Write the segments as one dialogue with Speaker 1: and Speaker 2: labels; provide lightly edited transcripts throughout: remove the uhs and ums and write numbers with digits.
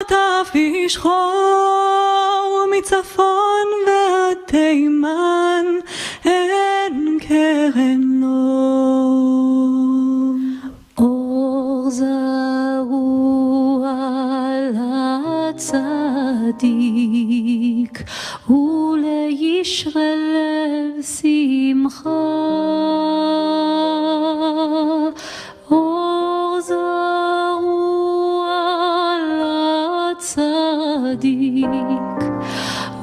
Speaker 1: תפי שחור מצפון ועד תימן, אין קרן לו. אור זרוע לצדיק ולישרי לב שמחה. אור זרוע לצדיק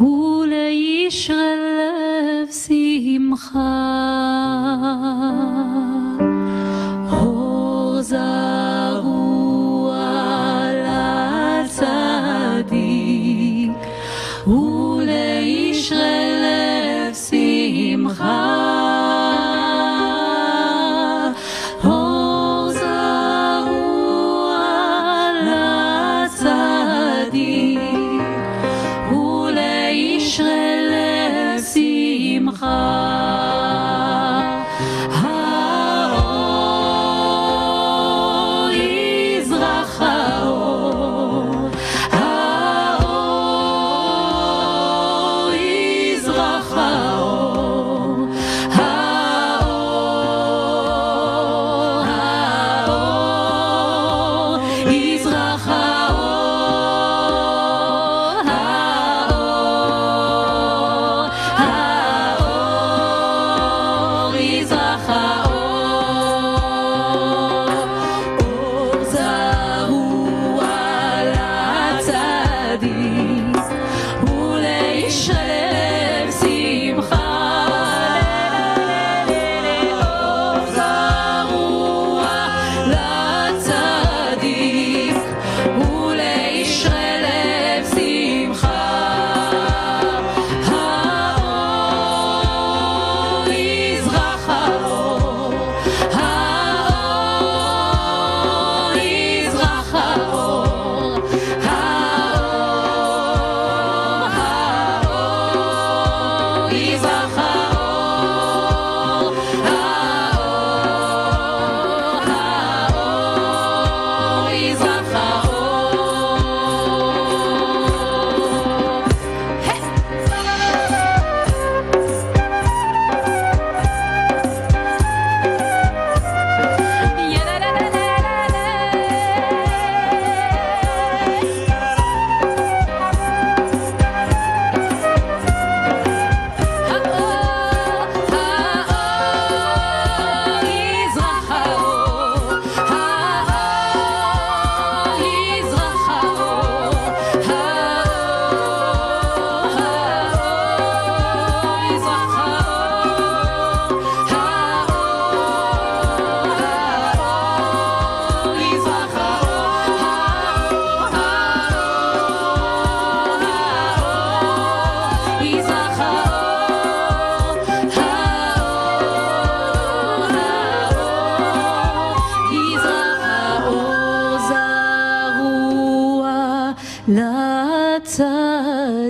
Speaker 1: ולישרי לב שמחה. אור זרוע לצדיק ולישרי לב שמחה. אור זרוע לצדיק ולישרי לב שמחה.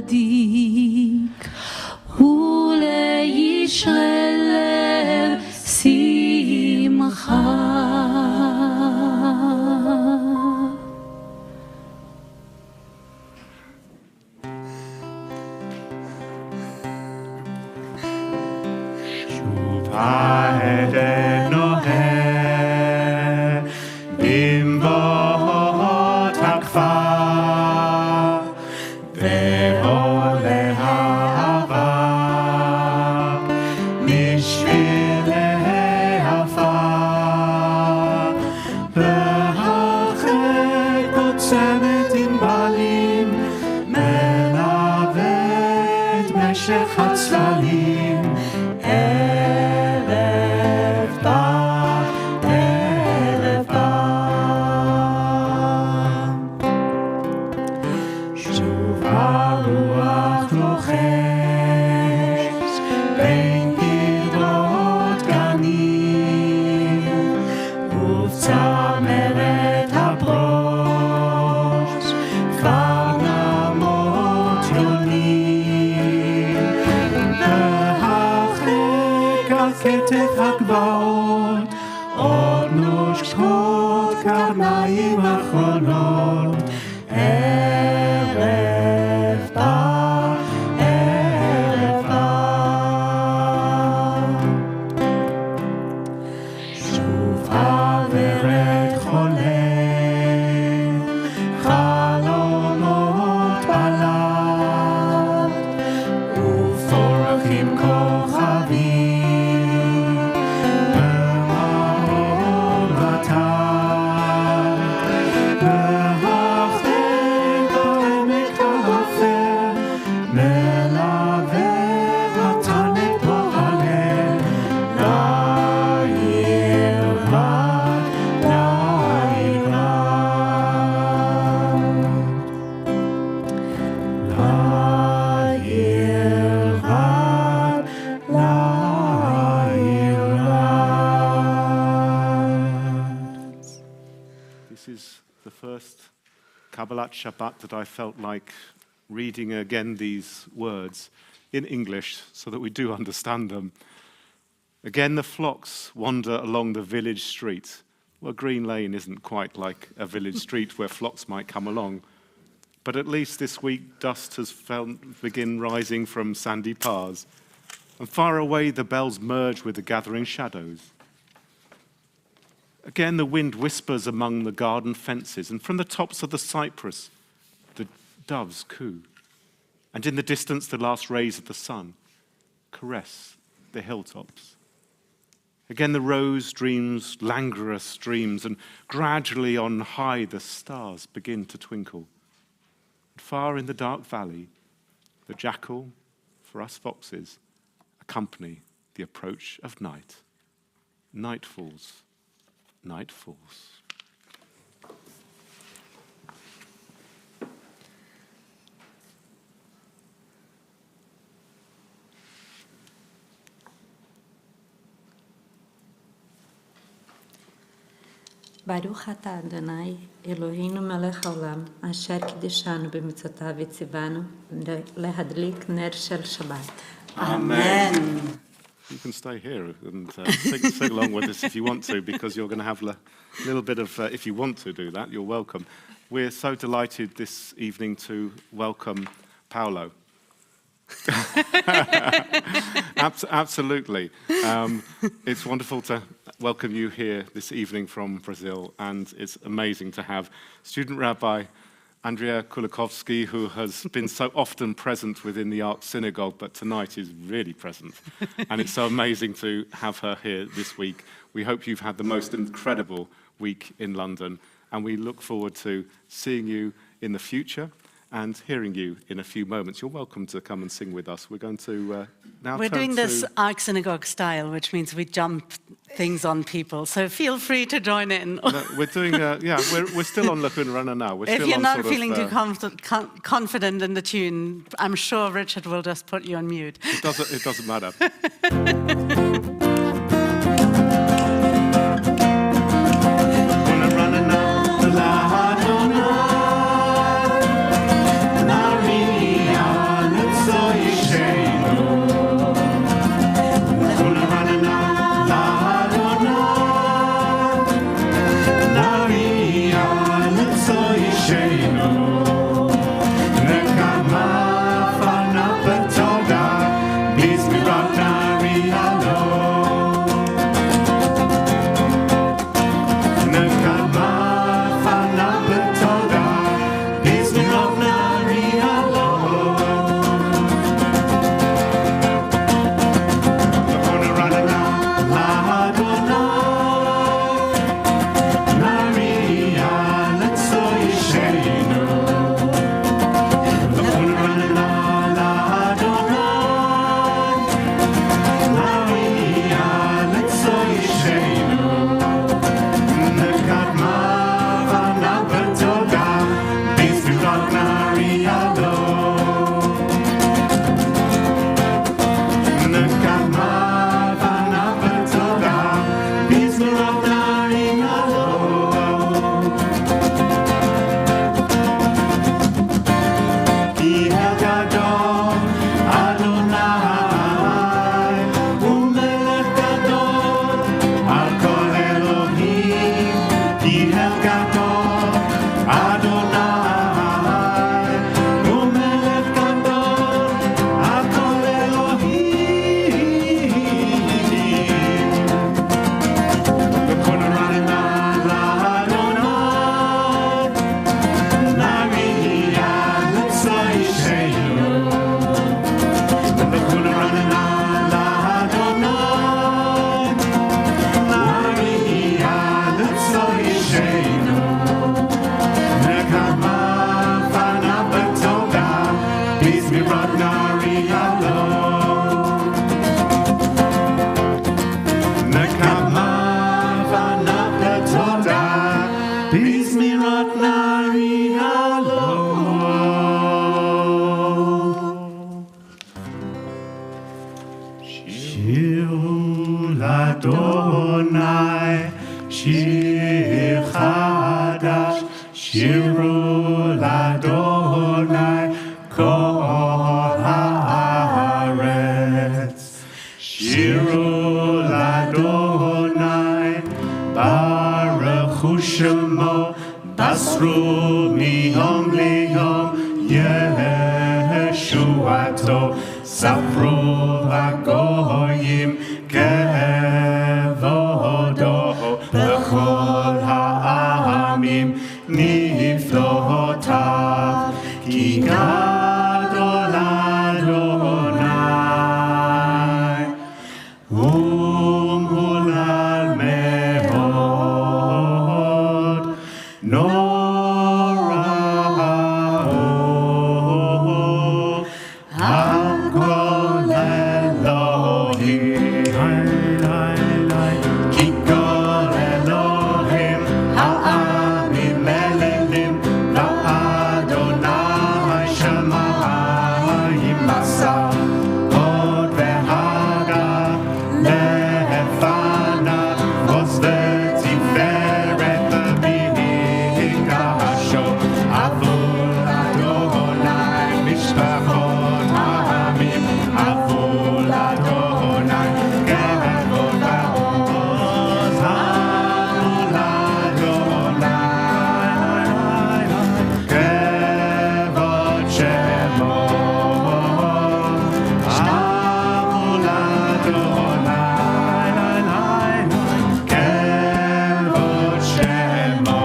Speaker 1: לצדיק ולישרי לב שמחה.
Speaker 2: שוב העדן נוהר במבואות הכפר ועולה העבר משבילי עפר והחק עוצמת ענבלים מלווה את משך הצללים ערב
Speaker 3: Shabbat that I felt like reading again these words in English so that we do understand them. Again, the flocks wander along the village street. Well, Green Lane isn't quite like a village street where flocks might come along, but at least this week dust has begin rising from sandy paths, and far away the bells merge with the gathering shadows. Again, the wind whispers among the garden fences, and from the tops of the cypress, the doves coo. And in the distance, the last rays of the sun caress the hilltops. Again, the rose dreams languorous dreams, and gradually on high the stars begin to twinkle. And far in the dark valley, the jackal, for us foxes, accompany the approach of night. Night falls. Night falls.
Speaker 4: ברוך אתה אדוני אלוהינו מלך העולם אשר קידשנו במצוותיו וציוונו להדליק נר של שבת.
Speaker 2: Amen.
Speaker 3: You can stay here and sing along with us if you want to, because you're going to have a little bit of, if you want to do that, you're welcome. We're so delighted this evening to welcome Paolo. Absolutely. It's wonderful to welcome you here this evening from Brazil, and it's amazing to have student Rabbi Andrea Kulikovsky, who has been so often present within the Ark Synagogue, but tonight is really present. And it's so amazing to have her here this week. We hope you've had the most incredible week in London, and we look forward to seeing you in the future and hearing you in a few moments. You're welcome to come and sing with us. We're going to now
Speaker 5: We're doing this Ark Synagogue style, which means we jump things on people. So feel free to join in.
Speaker 3: No, we're doing, we're still on Lakun Runner now. We're
Speaker 5: If
Speaker 3: still
Speaker 5: you're
Speaker 3: on
Speaker 5: not
Speaker 3: sort
Speaker 5: feeling
Speaker 3: of,
Speaker 5: too confident in the tune, I'm sure Richard will just put you on mute.
Speaker 3: It doesn't matter.
Speaker 2: Shir chadash, shiru
Speaker 6: כל הארץ. שירו לאדוני, ברכו שמו, בסרו מיום ליום, ישועתו, ספרו לגויים כבודו, בכל העמים נפלאותיו, כי גדול אדוני, ומהולל מאוד, נורא הוא, הכל אלוהים, כי כל אלוהים העמים מללים, לאדוני שמיים עשה, הוד והדר לפניו, עוז ותפארת במקדשו, עבור אדוני משפחות העמים, עבור אדוני כבוד ועוז, עבור אדוני כבוד שמו, עבור אדוני כבוד שמו.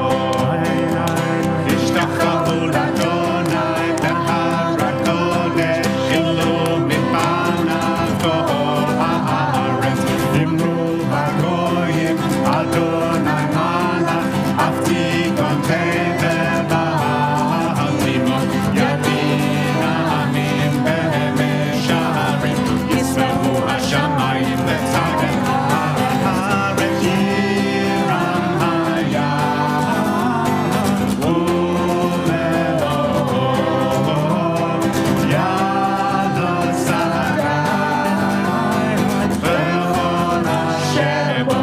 Speaker 6: השתחוו לאדוני בהר הקודש, הילו מפניו כל הארץ, אמרו הגויים אדוני מלך, אף תיכון תבל בהתימות, ידין העמים במשערים, ישמחו השמיים וצדק הארץ, ירם הים ומלואו, ידו שרי וכל אשר בו,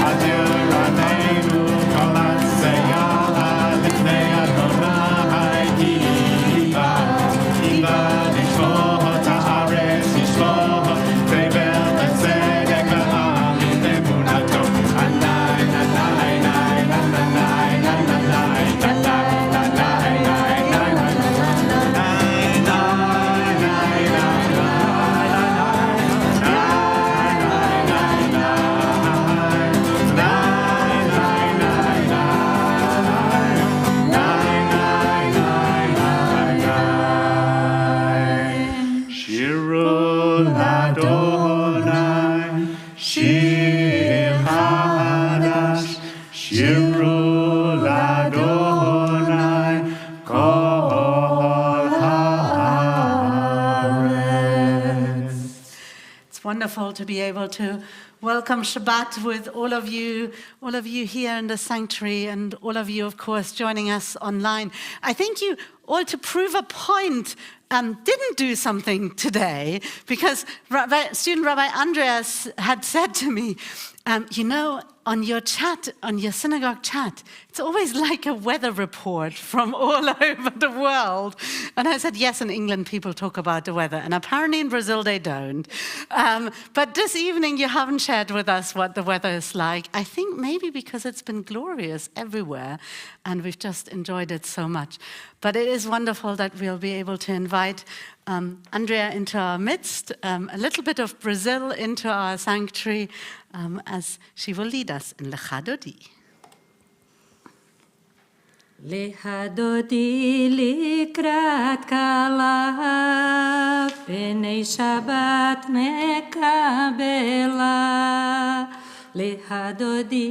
Speaker 6: עד ירננו כל עשייה לפני אדוני, איבה לשפוט הארץ, לשפוט תבל וצדק העמים באמונתו, עלי עלי עלי שירו לאדוני שיר חדש, שירו לאדוני כל הארץ.
Speaker 5: It's wonderful to be able to welcome Shabbat with all of you here in the sanctuary, and all of you, of course, joining us online. I think you all, to prove a point, didn't do something today, because student Rabbi Andrea had said to me, on your chat, on your synagogue chat, it's always like a weather report from all over the world. And I said, yes, in England people talk about the weather, and apparently in Brazil they don't. But this evening you haven't shared with us what the weather is like. I think maybe because it's been glorious everywhere, and we've just enjoyed it so much. But it is wonderful that we'll be able to invite Andrea into our midst, a little bit of Brazil into our sanctuary, as she will lead us in Lecha Dodi.
Speaker 4: Lecha Dodi likrat kala, b'nei Shabbat nekabela. Lecha Dodi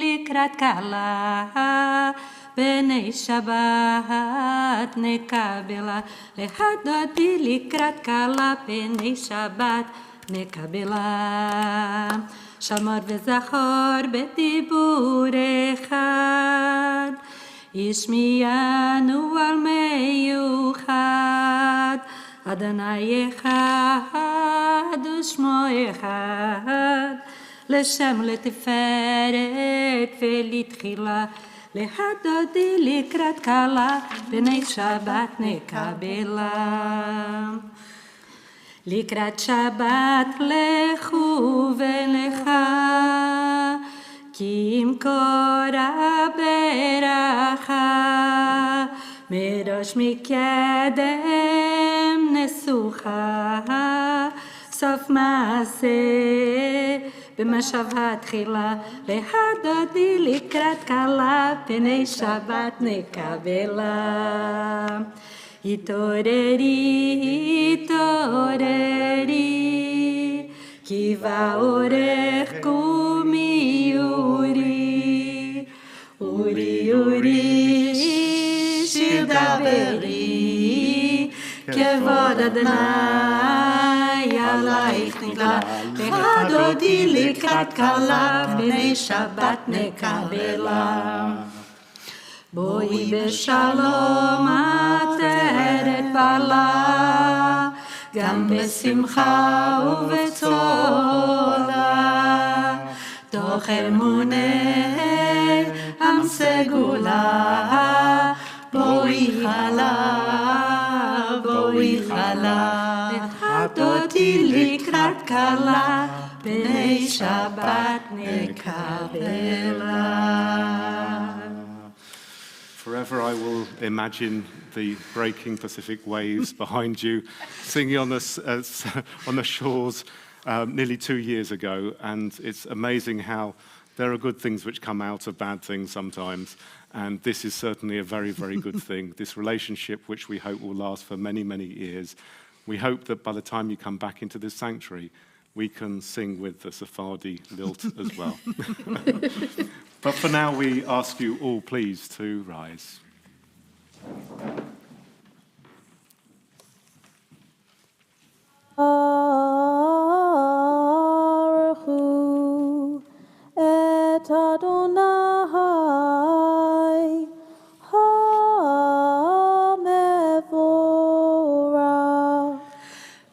Speaker 4: likrat kala, b'nei Shabbat nekabela. Lecha Dodi likrat kala, b'nei Shabbat nekabela. שמור וזכור בדיבור אחד, ישמיענו על מיוחד, אדוני אחד ושמו אחד, לשם לתפארת ולתחילה, להדודי לקראת קלה, בני שבת נקבלה. לקראת שבת לכו ולכה, כי אם קורא ברכה, מראש מקדם נסוכה, סוף מעשה במשב התחילה, להדודי לקראת קלה, פני שבת נקבלה. התעוררי, התעוררי, כי באורך קומי אורי, אורי אורי, שיר דברי, כבוד אדוני עלייך נגלה, להדודי לקראת קלה, פני שבת נקבלה. בואי בשלום עטרת בעלה, גם בשמחה ובצולה, תוך אמוני עם סגולה, בואי חלה, בואי חלה, להדודי לקראת קלה, פני שבת נקבלה.
Speaker 3: Forever I will imagine the breaking Pacific waves behind you, singing on the shores nearly 2 years ago. And it's amazing how there are good things which come out of bad things sometimes. And this is certainly a very, very good thing. This relationship, which we hope will last for many, many years. We hope that by the time you come back into this sanctuary, we can sing with the Sephardi lilt as well. But for now, we ask you all, please, to rise.
Speaker 7: Baruchu et Adonai ha-mevorach.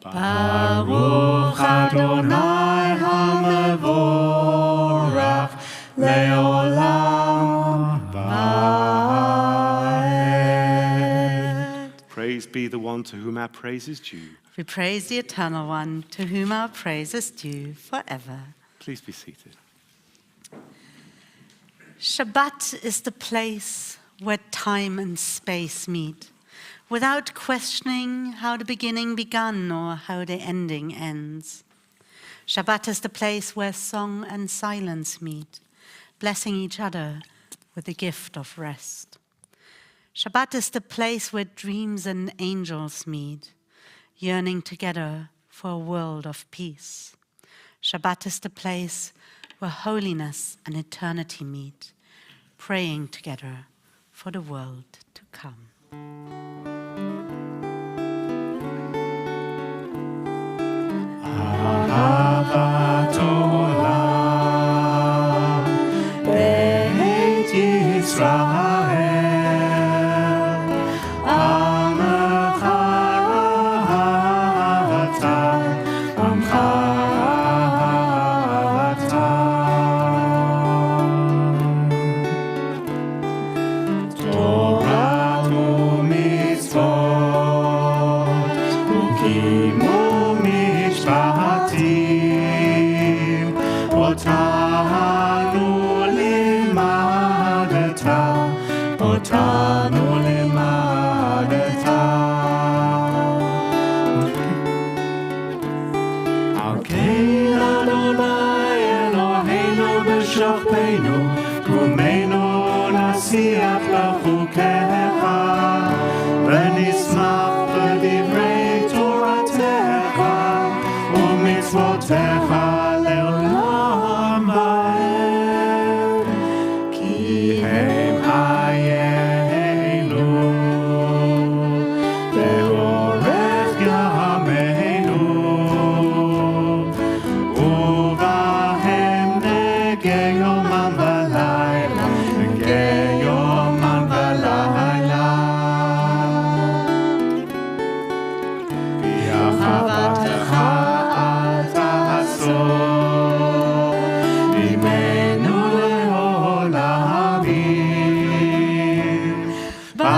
Speaker 6: Baruch Adonai ha-mevorach le'olam va'ed.
Speaker 3: Praise be the one to whom our praise is due.
Speaker 5: We praise the Eternal One, to whom our praise is due forever.
Speaker 3: Please be seated.
Speaker 5: Shabbat is the place where time and space meet, without questioning how the beginning began or how the ending ends. Shabbat is the place where song and silence meet, blessing each other with the gift of rest. Shabbat is the place where dreams and angels meet, yearning together for a world of peace. Shabbat is the place where holiness and eternity meet, praying together for the world to come.
Speaker 6: Ahavat olam Beit Yisrael Amcha ahavata Amcha ahavata Torah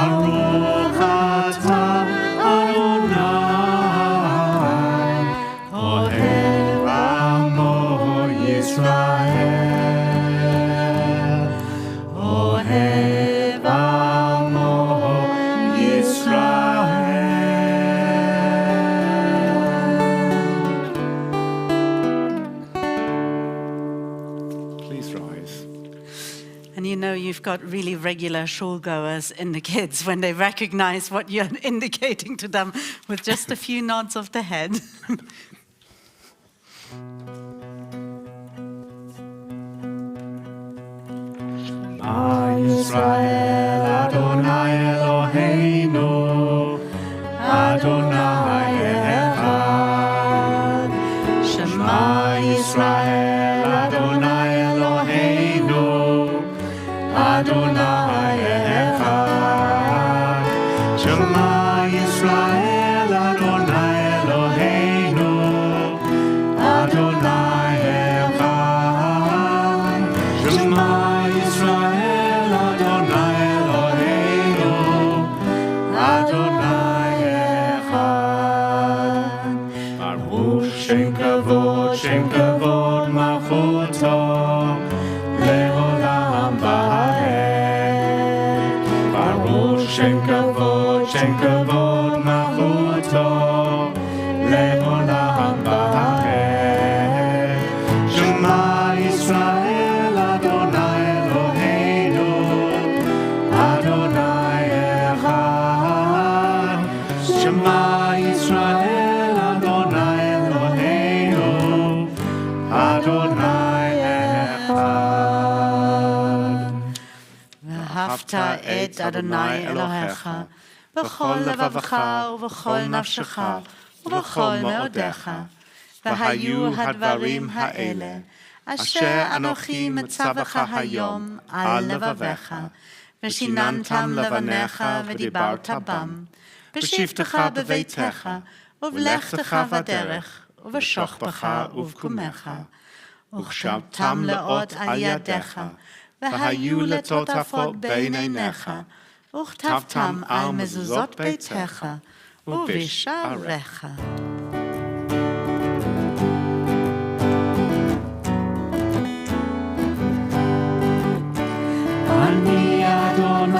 Speaker 6: Baruch atah Adonai, Ohev Amo Yisrael, Ohev Amo Yisrael.
Speaker 3: Please rise.
Speaker 5: And you know you've got really regular shul goers in the kids when they recognize what you're indicating to them with just a few nods of the head.
Speaker 6: Shema Yisrael, Adonai Eloheinu, Adonai Echad. Shema Yisrael, Adonai Eloheinu, Adonai Echad. Shema Yisrael, Adonai Eloheinu, Adonai Echad. Shema Yisrael, Adonai Eloheinu, Adonai Echad. Baruch Shem Kavod Malchuto, Leolam Va'ed. Baruch Shem Kavod Malchuto, Leolam Va'ed. Shema Yisrael, Adonai Eloheinu, Adonai Echad. Shema Yisrael, Adonai Eloheinu, Adonai Echad.
Speaker 5: ואהבת את אדוני אלוהיך בכל לבבך ובכל נפשך ובכל מאודיך. והיו הדברים האלה אשר אנוכי מצווך היום על לבביך, ושיננתם לבניך ודיברת בם, בשבתך בביתך ובלכתך בדרך ובשוכבך ובקומך, וכשבתם לאות על ידיך, והיו לטוטפות בין עיניך, וכתבתם על מזוזות ביתך ובשעריך.
Speaker 6: אני אדוני,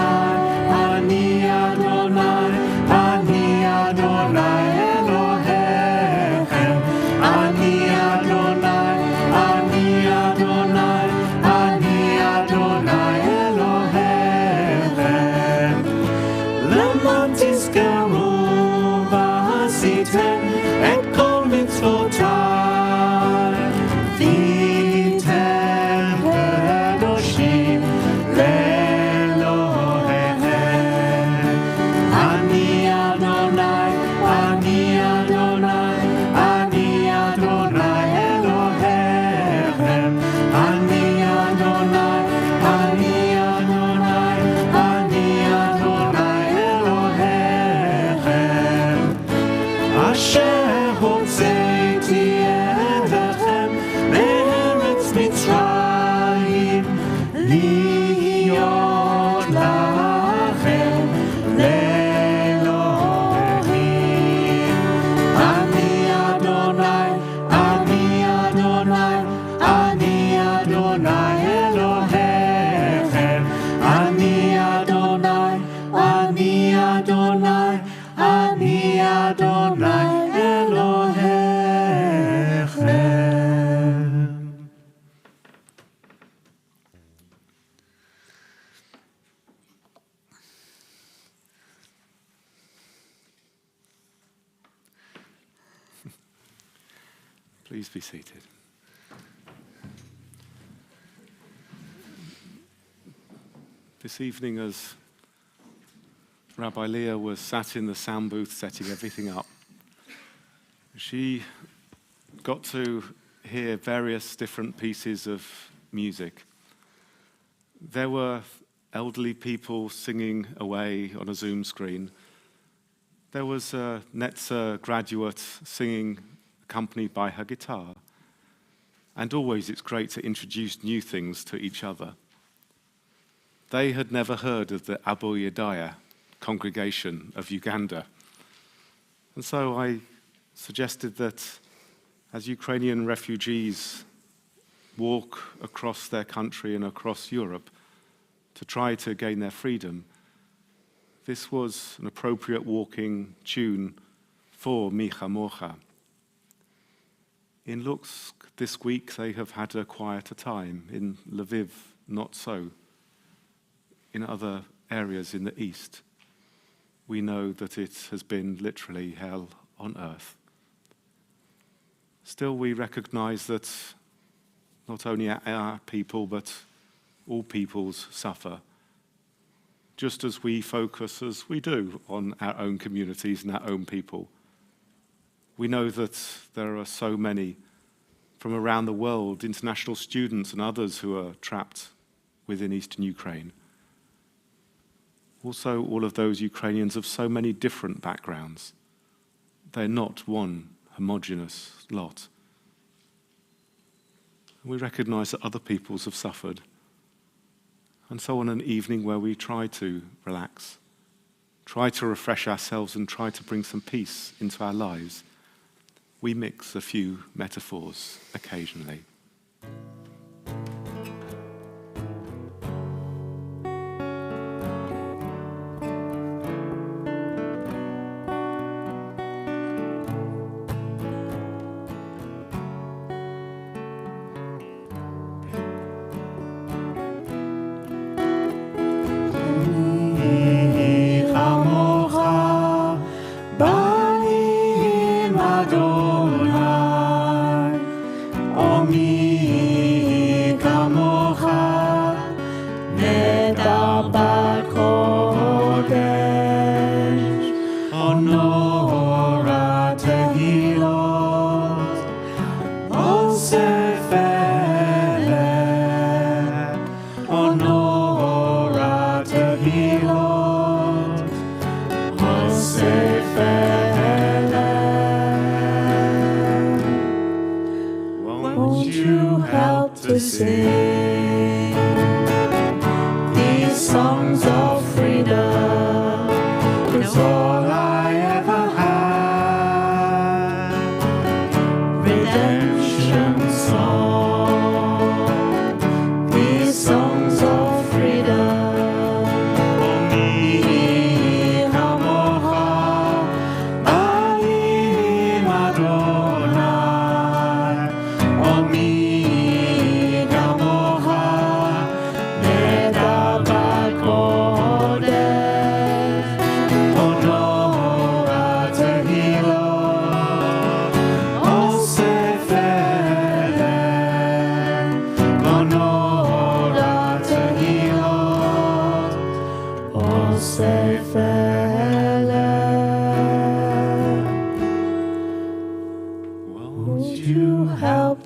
Speaker 6: אני אדוני, אני אדוני אלוהיכם. אני אדוני, אני אדוני, אני אדוני אלוהיכם. למען תזכרו ועשיתם את כל מצוותיי, והייתם קדושים לאלוהיכם. אני אדוני, אני אדוני, אני אדוני אלוהיכם. אני אדוני, אני אדוני, אני אדוני אלוהיכם, אשר הוצאתי אתכם מארץ מצרים, להיות לכם לאלוהים. אני אדוני, אני אדוני, אני אדוני אלוהיכם. אני אדוני, אני אדוני, אני אדוני אלוהיכם.
Speaker 3: Please be seated. This evening, as Rabbi Leah was sat in the sound booth setting everything up, she got to hear various different pieces of music. There were elderly people singing away on a Zoom screen. There was a Netzer graduate singing accompanied by her guitar. And always it's great to introduce new things to each other. They had never heard of the Abu Yedaya congregation of Uganda. And so I suggested that as Ukrainian refugees walk across their country and across Europe to try to gain their freedom, this was an appropriate walking tune for Micha Mocha. In Lutsk this week they have had a quieter time. In Lviv, not so. In other areas in the east, we know that it has been literally hell on earth. Still, we recognize that not only our people, but all peoples suffer, just as we focus, as we do, on our own communities and our own people. We know that there are so many from around the world, international students and others who are trapped within eastern Ukraine. Also, all of those Ukrainians of so many different backgrounds. They're not one homogeneous lot. We recognize that other peoples have suffered. And so on an evening where we try to relax, try to refresh ourselves and try to bring some peace into our lives, we mix a few metaphors occasionally.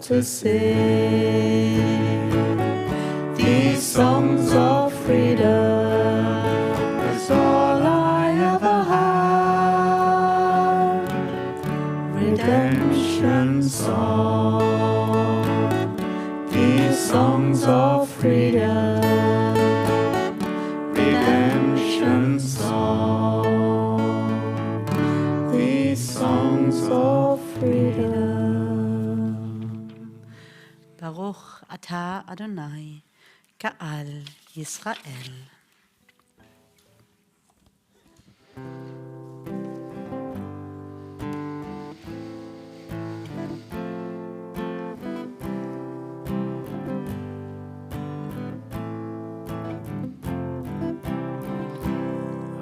Speaker 7: To sing these songs of freedom. That's all I ever had. Redemption song. These songs of freedom. Redemption song. These songs of freedom.
Speaker 5: Baruch Atah Adonai, Ka'al Yisrael.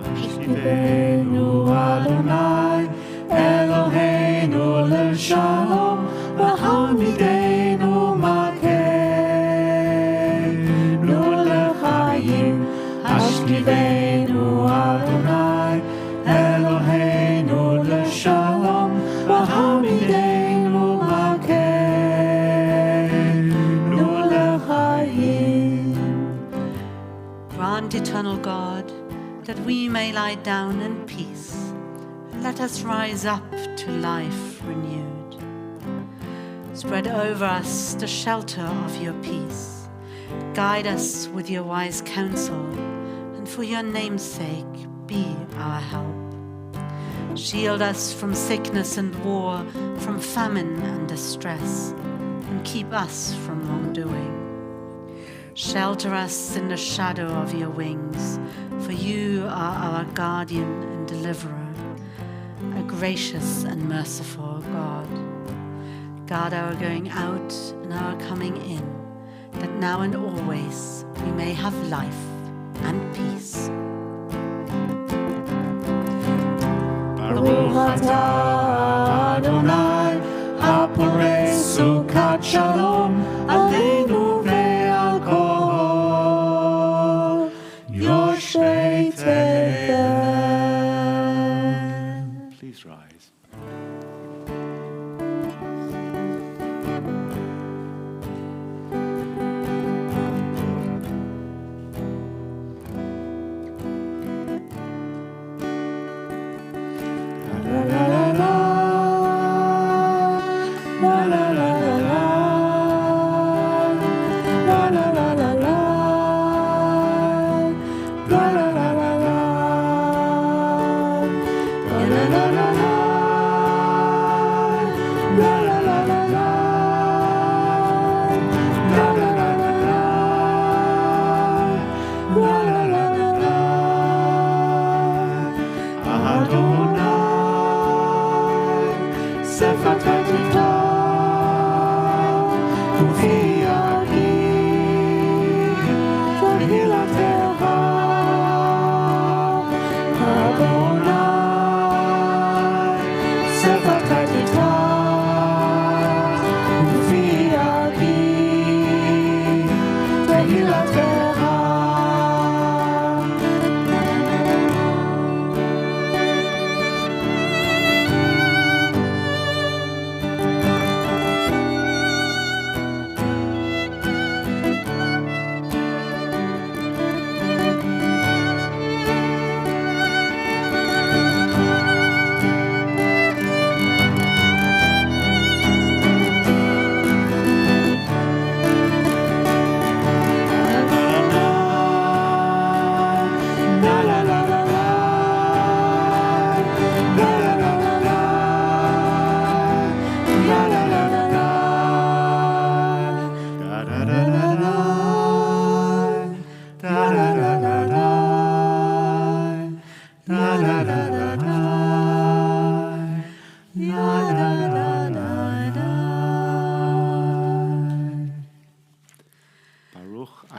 Speaker 6: Hashivenu Adonai, Eloheinu l'shalom, v'hamidenu makenu l'chaim. Hashivenu Adonai, Eloheinu l'shalom, v'hamidenu makenu l'chaim.
Speaker 5: Grant, eternal God, that we may lie down in peace. Let us rise up to life renewed. Spread over us the shelter of your peace. Guide us with your wise counsel, and for your name's sake, be our help. Shield us from sickness and war, from famine and distress, and keep us from wrongdoing. Shelter us in the shadow of your wings, for you are our guardian and deliverer, a gracious and merciful God. Guard our going out and our coming in, that now and always we may have life and peace.
Speaker 6: Baruch atah Adonai, haporei sukat shalom aleinu ve'al kol yoshvei tevel.
Speaker 3: Please rise.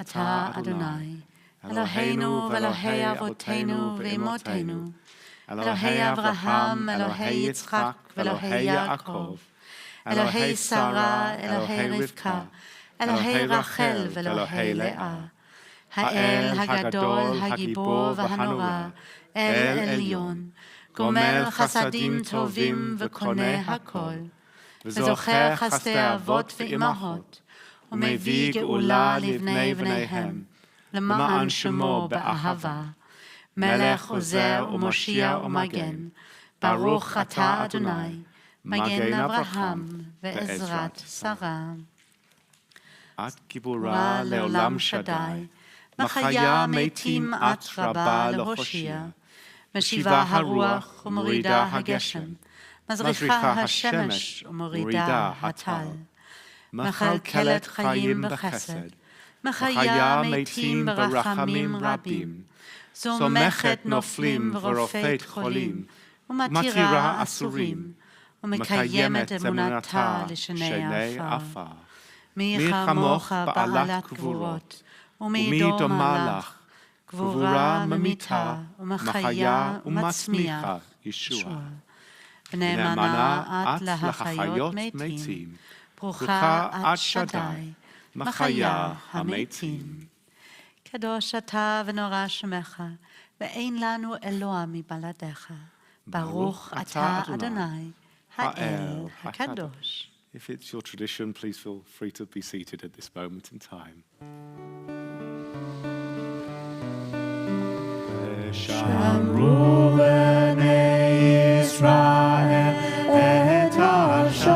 Speaker 5: Atah Adonai, Eloheinu v'Elohei Avotenu v'Imotenu, Elohei Avraham, Elohei Yitzchak, v'Elohei Yaakov, Elohei Sarah, Elohei Rivka, Elohei Rachel v'Elohei Leah, Ha'el Hagadol, Hagibor v'Hanora, El Elyon, Gomel Chasadim Tovim v'Koneh Hakol, וזוכר חסדי אבות ואימהות, ומביא גאולה לבני בניהם, למען שמו באהבה. מלך עוזר ומושיע ומגן, ברוך אתה אדוני, מגן אברהם ועזרת שרה.
Speaker 3: את גיבורה לעולם שדי, מחיה מתים את רבה להושיע, משיבה הרוח ומורידה הגשם, מזריחה השמש ומורידה הטל. מכלכלת חיים בחסד, מחיה מתים ברחמים רבים, זומכת נופלים ורופאת חולים, ומתירה אסורים, ומקיימת אמונתה לשני עפר. מי כמוך בעלת גבורות, ומי דומה לך, גבורה ממיתה, ומחיה ומצמיחה ישוע. ונאמנה את להחיות מתים, ברוכה את שדי, מחיה המתים. קדוש אתה ונורא שמך, ואין לנו אלוה מבלעדיך. ברוך אתה אדוני, האל הקדוש. If it's your tradition, please feel free to be seated at this moment in time.
Speaker 6: שמרו בני ישראל את השבת,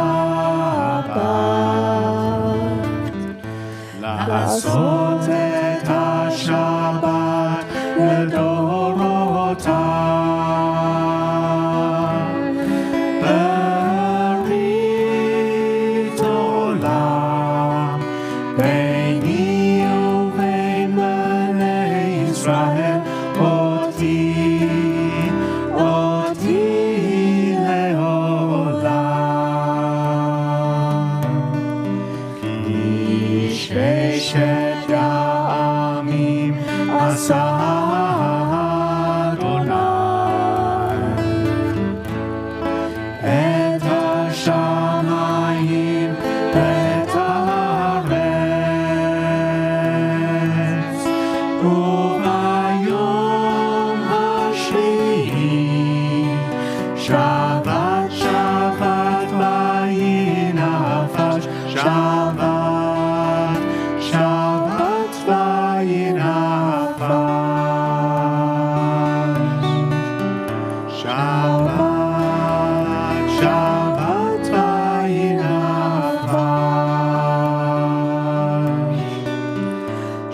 Speaker 6: לעשות את השבת לדורותיו. Shabbat, Shabbat, vayinafash. Shabbat, Shabbat, vayinafash. Shabbat, Shabbat, vayinafash.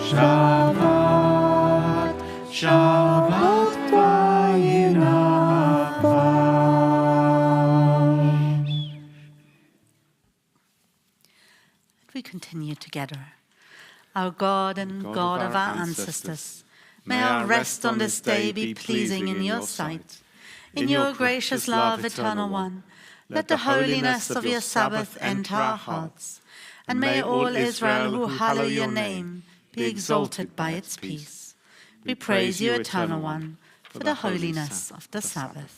Speaker 6: Shabbat, Shabbat, vayinafash.
Speaker 5: We continue together. Our God and God of our ancestors, may our rest on this day be pleasing in your sight. In your gracious love, Eternal One, let the holiness of your Sabbath enter our hearts, and may all Israel who hallow your name be exalted by its peace. We praise you, Eternal One, for the holiness of the Sabbath.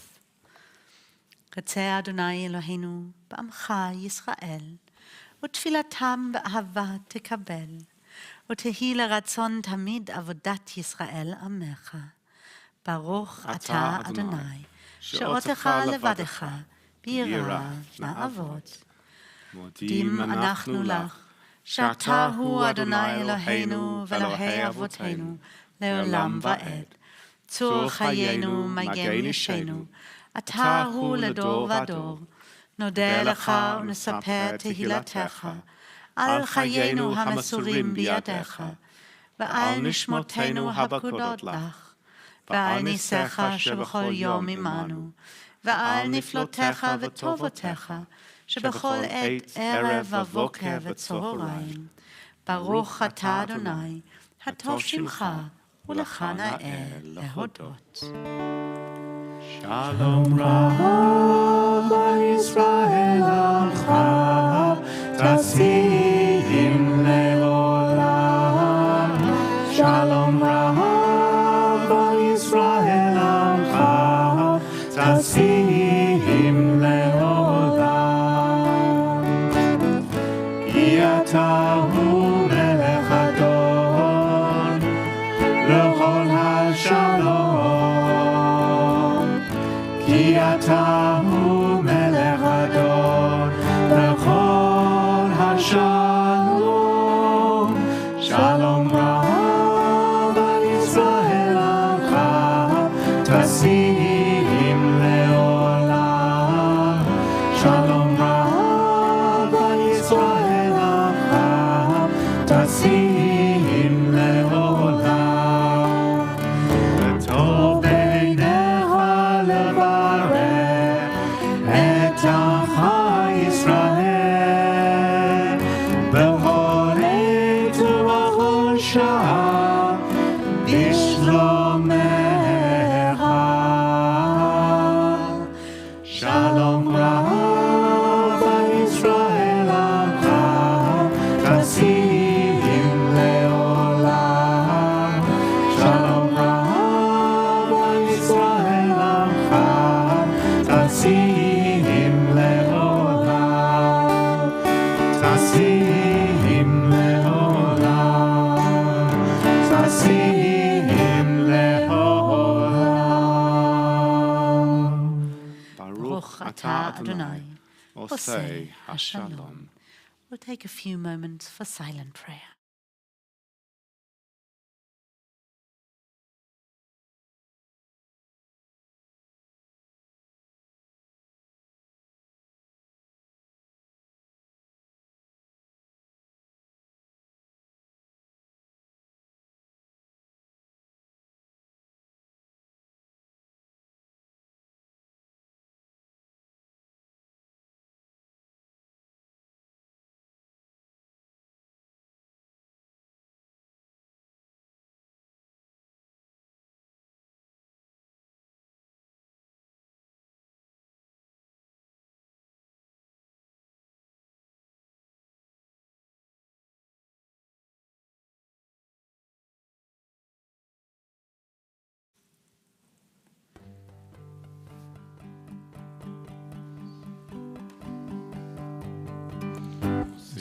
Speaker 5: רצה אדוני אלוהינו בעמך ישראל, ותפילתם באהבה תקבל, ותהי לרצון תמיד עבודת ישראל עמך. ברוך אתה אדוני, שאותך לבדך, ביראה נעבוד. מודים אנחנו לך, שאתה הוא אדוני אלוהינו ואלוהי אבותינו, לעולם ועד. צור חיינו, מגן אישנו, אתה הוא לדור ודור. נודה לך ונספר תהילתך, על חיינו המסורים בידיך, ועל נשמותינו הפקודות לך, ועל ניסיך שבכל יום עמנו, ועל נפלותיך וטובותיך, שבכל עת ערב ובוקר וצהריים. ברוך אתה אדוני, הטוב שמך, ולך נאה להודות.
Speaker 6: Shalom Rab Yisrael Amcha Tasim Leolam. Shalom Rab Yisrael Amcha Tasim Leolam. Ki ata hu melech adon lechol hashalom. Ki ata hu melech adon lechol hashalom. Shalom rab Yisrael amcha tasim leolam. Shalom rab Yisrael amcha tasim leolam. V'tov beinecha levarech et amcha Yisrael b'chol עת ובכל שעה בשלומך. Shalom רב ישראל עמך תשים לעולם. Shalom רב ישראל עמך תשים לעולם. תשים לעולם. תשים לעולם.
Speaker 3: Baruch
Speaker 5: atah Adonai,
Speaker 3: Osei Hashalom.
Speaker 5: We'll take a few moments for silent prayer.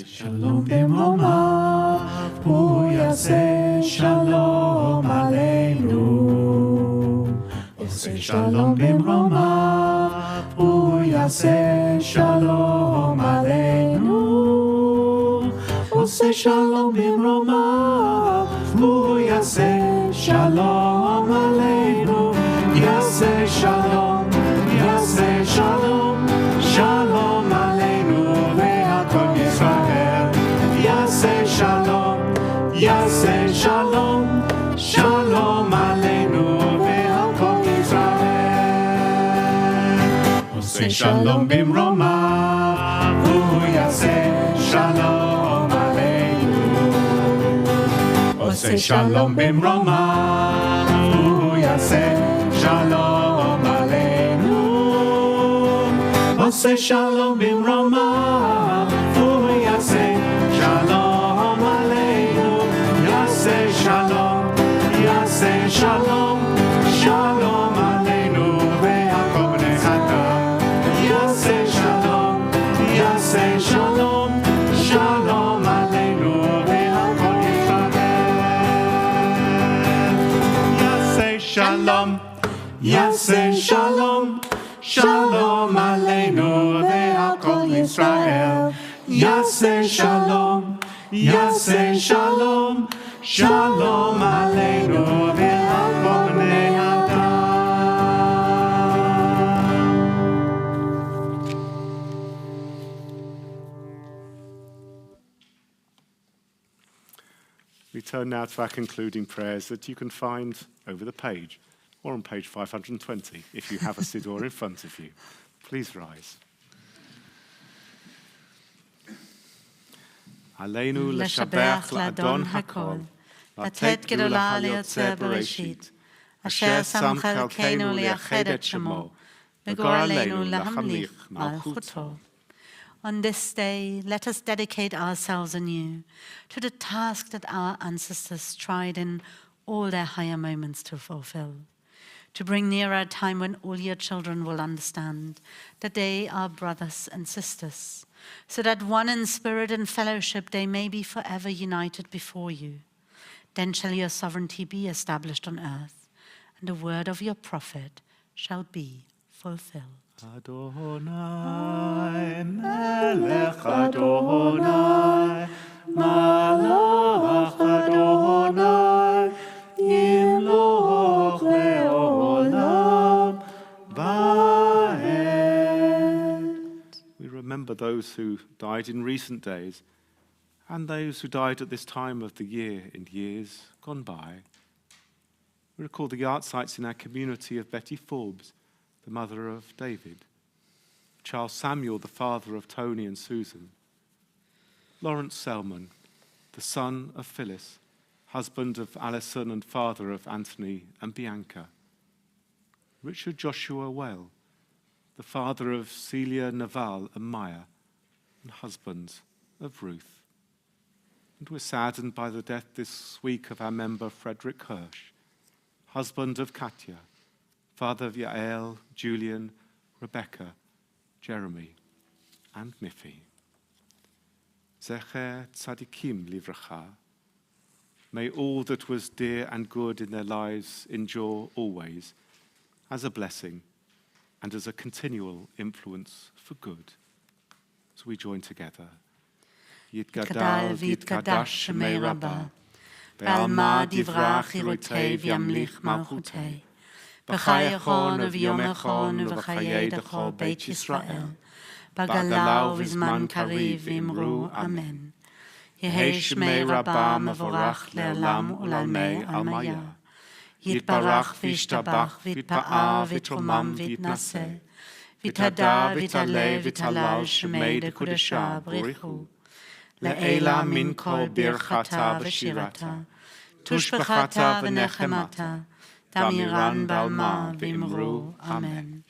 Speaker 6: שלום במרומיו, הוא יעשה שלום עלינו. עושה עושה שלום במרומיו, הוא יעשה שלום עלינו. עושה שלום במרומיו, הוא יעשה שלום עלינו. יעשה שלום, יעשה שלום, שלום עלינו ועל כל ישראל. יעשה שלום, יעשה שלום, שלום עלינו ועל כל ישראל. עושה שלום במרומיו, הוא יעשה שלום עלינו. עושה שלום במרומיו, הוא יעשה שלום עלינו. עושה שלום במרומיו, הוא יעשה שלום עלינו. יעשה שלום, יעשה שלום, שלום עלינו ועל כל בני אדם. יעשה שלום, יעשה שלום, שלום עלינו ועל כל ישראל. יעשה שלום, יעשה שלום, שלום עלינו ועל כל ישראל. יעשה שלום, יעשה שלום, שלום עלינו ועל כל בני אדם.
Speaker 3: We turn now to our concluding prayers that you can find over the page or on page 520 if you have a siddur in front of you. Please rise. עלינו לשבח לאדון הכל, לתת גדולה ליוצר בראשית, אשר שם חלקנו לייחד את שמו, וגורלנו להמליך מלכותו.
Speaker 5: On this day, let us dedicate ourselves anew to the task that our ancestors tried in all their higher moments to fulfill, to bring nearer a time when all your children will understand that they are brothers and sisters, so that one in spirit and fellowship they may be forever united before you. Then shall your sovereignty be established on earth, and the word of your prophet shall be fulfilled.
Speaker 3: Adonai, Melech Adonai, Malach Adonai, Yimloch le'olam va'ed. We remember those who died in recent days and those who died at this time of the year in years gone by. We recall the art sites in our community of Betty Forbes, the mother of David, Charles Samuel, the father of Tony and Susan, Lawrence Selman, the son of Phyllis, husband of Alison and father of Anthony and Bianca, Richard Joshua Well, the father of Celia Naval and Maya, and husband of Ruth. And we're saddened by the death this week of our member Frederick Hirsch, husband of Katya, father of Yael, Julian, Rebecca, Jeremy, and Miffy. Zecher tzadikim livracha. May all that was dear and good in their lives endure always as a blessing and as a continual influence for good. So we join together. Yitgadal v'yitkadash shemei Rabbah, be'alma divrach yirotei v'yamlich malchutei, b'chayachon u'v'yomechon u'v'chayedecho Beit Yisrael, b'gala u'v'zman kariv v'imru Amen. Yehei shmei Rabbah mevorach le'olam u'lalmei almaya. Yitbarach v'yishtabach v'yitpa'ar v'yitromam v'yitnaseh, v'yithada v'yitale v'yitalal shmei dekudesha b'richu. Le'ela min kol birchata v'shirata, tushbechata v'nechemata, damiran balma v'imru Amen.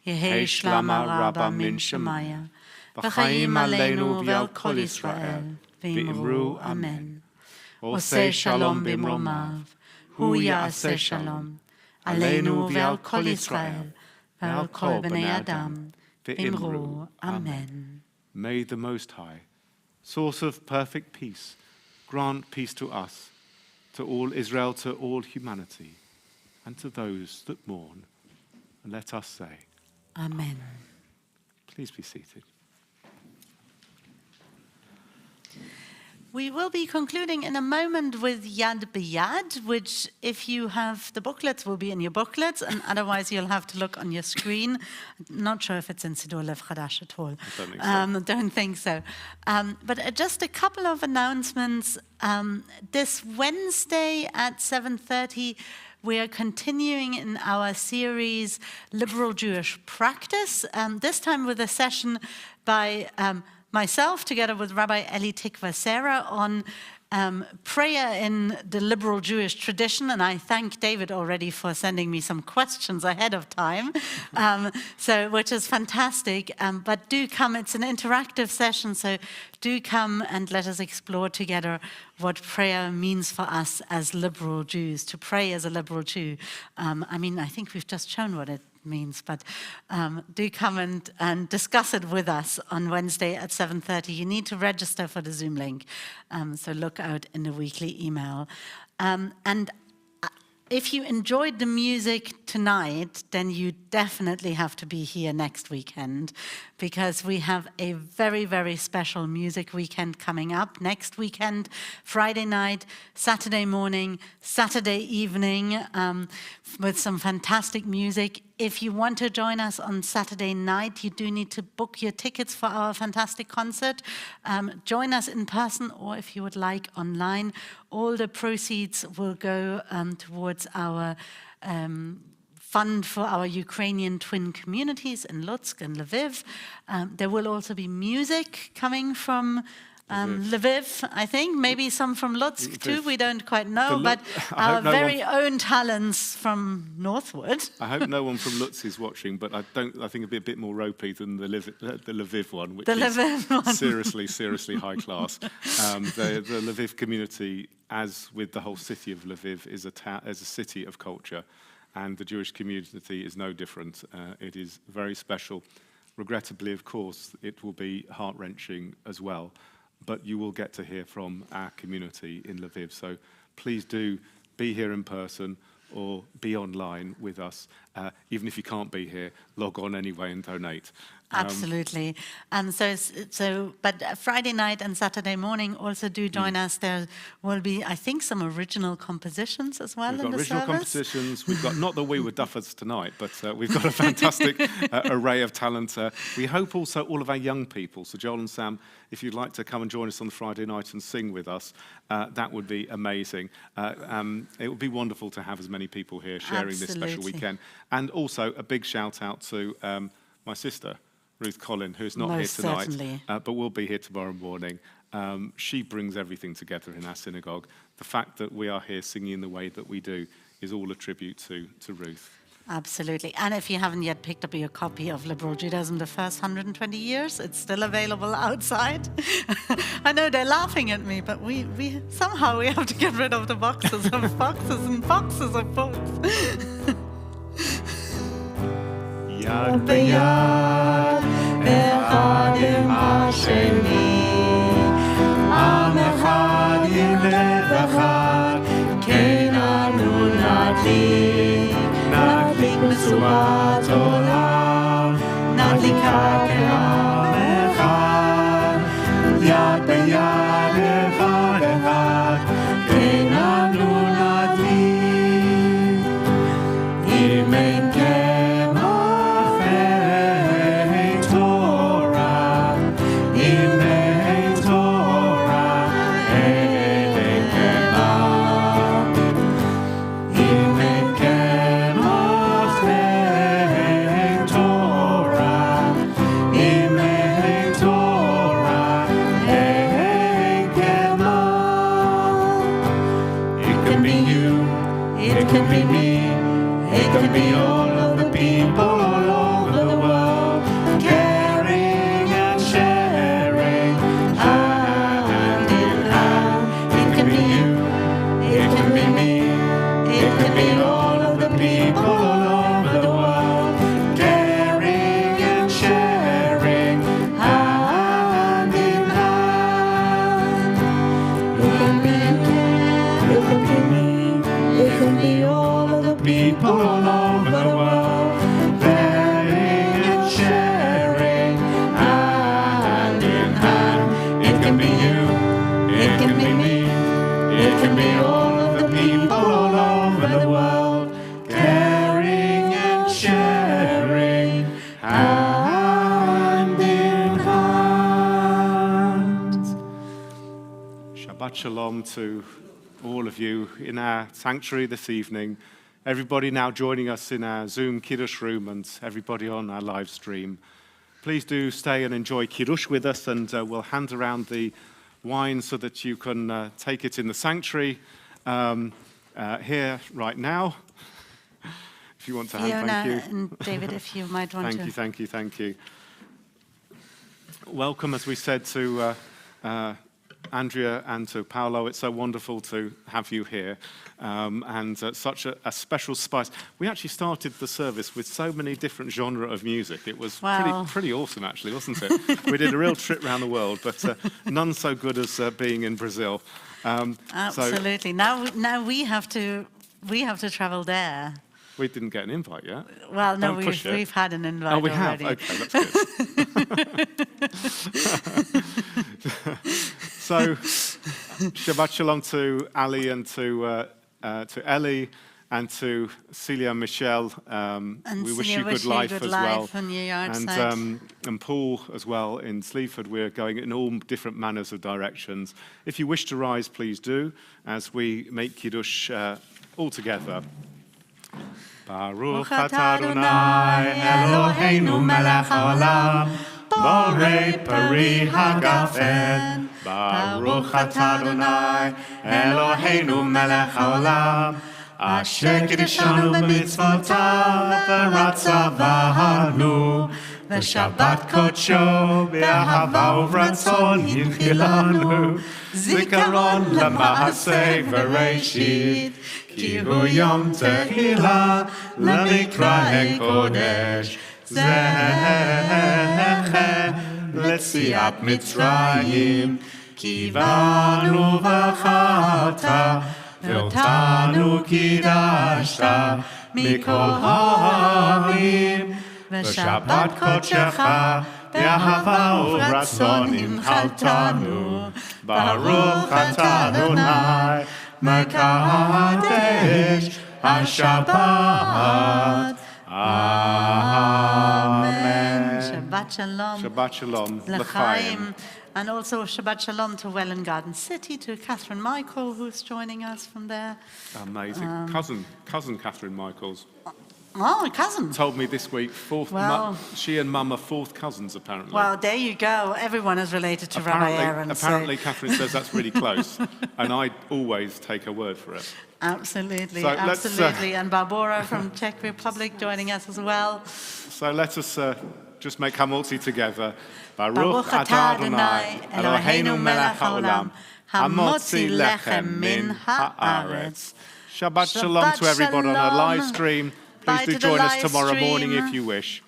Speaker 3: Yehei shlama Rabbah min shemaya, v'chaim aleinu v'al kol Yisrael, v'imru Amen. Oseh shalom b'imromav, hu ya'aseh shalom, aleinu v'al kol Yisrael, v'al kol b'nei Adam, v'imru Amen. May the Most High, source of perfect peace, grant peace to us, to all Israel, to all humanity, and to those that mourn. And let us say,
Speaker 5: Amen.
Speaker 3: please be seated.
Speaker 5: We will be concluding in a moment with Yad B'Yad, which, if you have the booklets, will be in your booklets, and otherwise you'll have to look on your screen. I'm not sure if it's in Siddur Lev Chadash at all.
Speaker 3: Don't think so.
Speaker 5: But just a couple of announcements. This Wednesday at 7:30, we are continuing in our series Liberal Jewish Practice, this time with a session by myself, together with Rabbi Eli Tikva Sarah, on prayer in the liberal Jewish tradition, and I thank David already for sending me some questions ahead of time, which is fantastic. But do come, it's an interactive session, so do come and let us explore together what prayer means for us as liberal Jews, to pray as a liberal Jew. I think we've just shown what it means, but do come and discuss it with us on Wednesday at 7:30. You need to register for the Zoom link, so look out in the weekly email. And if you enjoyed the music tonight, then you definitely have to be here next weekend, because we have a very, very special music weekend coming up next weekend, Friday night, Saturday morning, Saturday evening, with some fantastic music. If you want to join us on Saturday night, you do need to book your tickets for our fantastic concert. Join us in person, or if you would like, online. All the proceeds will go towards our fund for our Ukrainian twin communities in Lutsk and Lviv. There will also be music coming from Lviv, I think, maybe some from Lutsk too, we don't quite know, but our very own talents from Northwood.
Speaker 3: I hope no one from Lutsk is watching, but I think it'd be a bit more ropey than the Lviv one, which is seriously high class. The Lviv community, as with the whole city of Lviv, is a city of culture, and the Jewish community is no different. It is very special. Regrettably, of course, it will be heart-wrenching as well, but you will get to hear from our community in Lviv. So please do be here in person or be online with us. Even if you can't be here, log on anyway and donate.
Speaker 5: Absolutely. But Friday night and Saturday morning, also do join us. There will be, I think, some original compositions as well in the service.
Speaker 3: We've got original compositions. We've got, not that we were duffers tonight, but we've got a fantastic array of talent. We hope also all of our young people, so Joel and Sam, if you'd like to come and join us on Friday night and sing with us, that would be amazing. It would be wonderful to have as many people here sharing this special weekend. And also a big shout out to my sister, Ruth Collin, who's not here tonight, but will be here tomorrow morning. She brings everything together in our synagogue. The fact that we are here singing in the way that we do is all a tribute to Ruth.
Speaker 5: Absolutely. And if you haven't yet picked up your copy of Liberal Judaism, the first 120 years, it's still available outside. I know they're laughing at me, but we somehow we have to get rid of the boxes of boxes and boxes of books.
Speaker 7: Yad b'yad, echad im hasheni, am echad im lev echad, kein anu nadlik mesurat olam, nadlika ke'am echad, yad b'yad echad echad, kein anu nadlik, im ein
Speaker 3: Shabbat Shalom to all of you in our sanctuary this evening. Everybody now joining us in our Zoom Kiddush room and everybody on our live stream. Please do stay and enjoy Kiddush with us, and we'll hand around the wine so that you can take it in the sanctuary here right now. If you want to hand, thank you.
Speaker 5: And David, if you might want to.
Speaker 3: Thank you. Welcome, as we said, to Andrea and to Paolo. It's so wonderful to have you here, and such a special spice. We actually started the service with so many different genres of music. It was pretty awesome, actually, wasn't it? We did a real trip around the world, but none so good as being in Brazil.
Speaker 5: Absolutely. Now we have to travel there.
Speaker 3: We didn't get an invite yet.
Speaker 5: Well, no,
Speaker 3: Don't push it.
Speaker 5: we've had an invite
Speaker 3: Oh, we
Speaker 5: already.
Speaker 3: have? Okay, that's good. So, Shabbat Shalom to Ali and to Ellie and to Celia Michelle. We wish you good life as well. And Paul as well in Sleaford. We're going in all different manners of directions. If you wish to rise, please do, as we make Kiddush all together. Baruch atah Adonai Eloheinu melech haolam borei peri hagafen. Baruch atah Adonai Eloheinu melech haolam asher kiddushanu b'mitzvotav v'ratzavanu v'shabbat kodsho b'ahava uvratzon hinchilanu zikaron lema'aseh v'reishit כי הוא יום תחילה למקראי קודש זכר ליציאת מצרים כי באנו בחרת ואותנו קידשת מכל העמים ושבת קודשך באהבה וברצון הנחלתנו ברוך אתה אדוני Mekadesh HaShabbat. Amen.
Speaker 5: Shabbat Shalom.
Speaker 3: Shabbat Shalom.
Speaker 5: L'chaim. And also Shabbat Shalom to Welland Garden City, to Catherine Michael, who's joining us from there.
Speaker 3: Amazing. Cousin Catherine Michaels.
Speaker 5: Oh, cousin.
Speaker 3: Told me this week, she and Mum are fourth cousins, apparently.
Speaker 5: Well, there you go. Everyone is related to Rabbi Aaron.
Speaker 3: Apparently, Catherine says that's really close, and I always take her word for it.
Speaker 5: Absolutely,
Speaker 3: So
Speaker 5: absolutely. And Barbara from Czech Republic joining us as well.
Speaker 3: So let us just make Hamotzi together. Baruch atah Adonai Eloheinu melech haolam hamotzi lechem min haaretz. Shabbat Shalom to everybody on our live stream. Please do join us tomorrow morning if you wish.